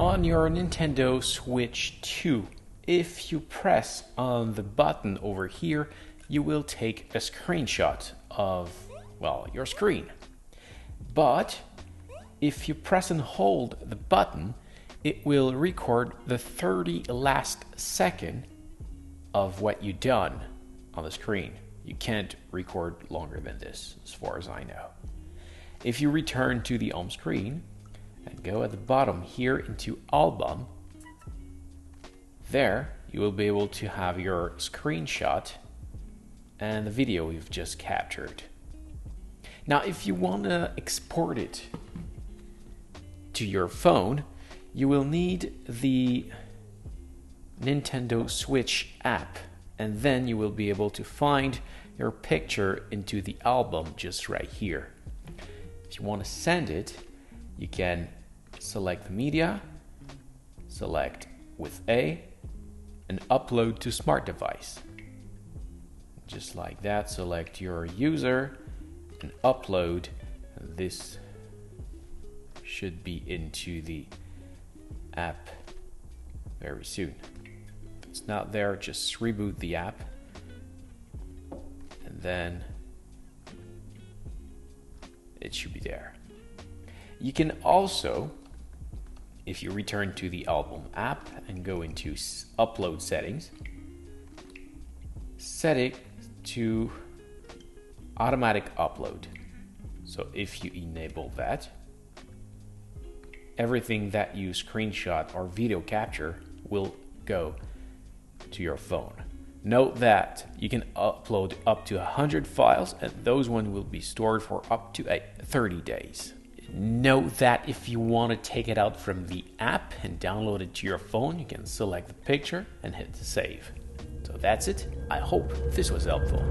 on your Nintendo Switch 2, if you press on the button over here, you will take a screenshot of, well, your screen. But if you press and hold the button, it will record the 30 last second of what you've done on the screen. You can't record longer than this, as far as I know. If you return to the home screen and go at the bottom here into Album, there you will be able to have your screenshot and the video you've just captured. Now, if you want to export it to your phone, you will need the Nintendo Switch app, and then you will be able to find your picture into the album just right here. If you want to send it, you can select the media, select with A, and upload to smart device. Just like that, select your user and upload. This should be into the app very soon. If it's not there, just reboot the app, and then it should be there. You can also, if you return to the album app and go into upload settings, set it to automatic upload. So if you enable that, everything that you screenshot or video capture will go to your phone. Note that you can upload up to 100 files, and those ones will be stored for up to 30 days. Note that if you want to take it out from the app and download it to your phone, you can select the picture and hit save. So that's it. I hope this was helpful.